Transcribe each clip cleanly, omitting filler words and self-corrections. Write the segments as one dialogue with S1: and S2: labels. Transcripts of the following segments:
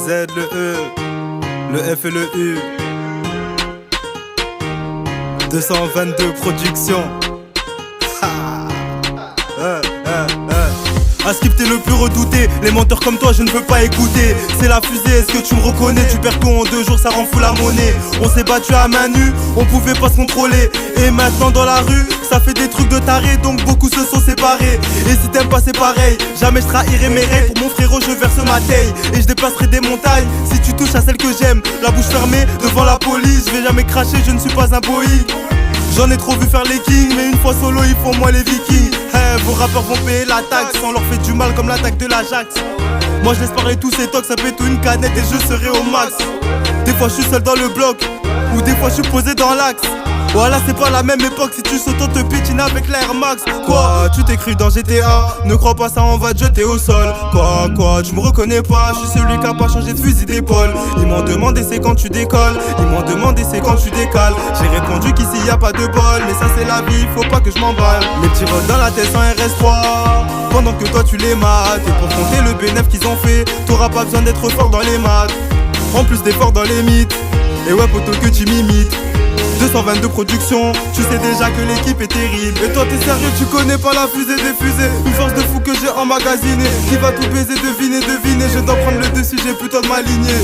S1: Z, le E, le F et le U. 222 productions. Askip t'es le plus redouté, les menteurs comme toi je ne peux pas écouter. C'est la fusée, est-ce que tu me reconnais? Tu perds tout en 2 jours, ça rend fou la monnaie. On s'est battu à main nue, on pouvait pas se contrôler. Et maintenant dans la rue, ça fait des trucs de taré, donc beaucoup se sont séparés. Et si t'aimes pas c'est pareil, jamais je trahirai mes règles. Pour mon frérot je verse ma taille, et je déplacerai des montagnes. Si tu touches à celle que j'aime, la bouche fermée devant la police. Je vais jamais cracher, je ne suis pas un boï. J'en ai trop vu faire les kings, mais une fois solo ils font moins les vikings. Vos rappeurs vont payer la taxe, on leur fait du mal comme l'attaque de l'Ajax. Moi je laisse parler tous ces tocs, ça pète une canette et je serai au max. Des fois je suis seul dans le bloc, ou des fois je suis posé dans l'axe. Voilà c'est pas la même époque, si tu sautes on te pétine avec l'Air Max. Quoi, tu t'es cru dans GTA, ne crois pas ça on va te jeter au sol. Quoi, tu me reconnais pas, je suis celui qui a pas changé de fusil d'épaule. Ils m'ont demandé c'est quand tu décolles, ils m'ont demandé c'est quand tu décales. J'ai répondu qu'ici y a pas de bol, mais ça c'est la vie, faut pas que je m'emballe. Les petits rôles dans la tête sans RS3, pendant que toi tu les mates. Et pour compter le bénéf qu'ils ont fait, t'auras pas besoin d'être fort dans les maths. En plus d'efforts dans les mythes, et ouais poto que tu m'imites. 222 productions, tu sais déjà que l'équipe est terrible. Et toi t'es sérieux, tu connais pas la fusée des fusées. Une force de fou que j'ai emmagasinée, qui va tout baiser, deviner, je dois prendre le dessus, j'ai plutôt de ma lignée.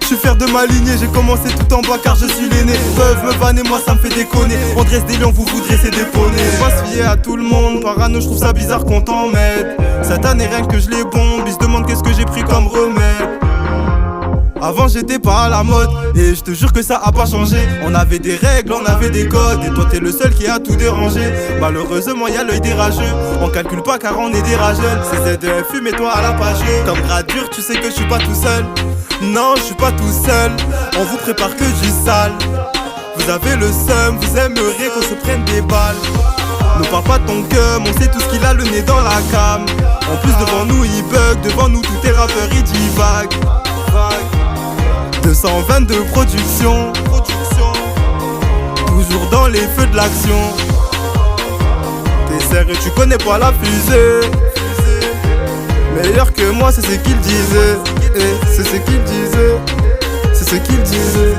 S1: Je suis fier de ma lignée, j'ai commencé tout en bas car je suis l'aîné. Peuvent me vanner, moi ça me fait déconner. On dresse des lions, vous dressez des poneys. Faut pas se fier à tout le monde, parano je trouve ça bizarre qu'on t'en mette. Cette année rien que je les bombe, ils se demandent qu'est-ce que j'ai pris comme remède. Avant j'étais pas à la mode, et je te jure que ça a pas changé. On avait des règles, on avait des codes, et toi t'es le seul qui a tout dérangé. Malheureusement y'a l'œil des rageux, on calcule pas car on est des rageux. C'est Z2FU, mets-toi à la page. Comme gradure tu sais que je suis pas tout seul. Non je suis pas tout seul, on vous prépare que du sale. Vous avez le seum, vous aimeriez qu'on se prenne des balles. Ne parle pas de ton cum, on sait tout ce qu'il a le nez dans la cam. En plus devant nous il bug, devant nous tous tes rappeurs ils divaguent. 222 productions, toujours dans les feux de l'action. T'es sérieux, tu connais pas la fusée. Meilleur que moi, c'est ce qu'il disait. C'est ce qu'il disait. C'est ce qu'il disait.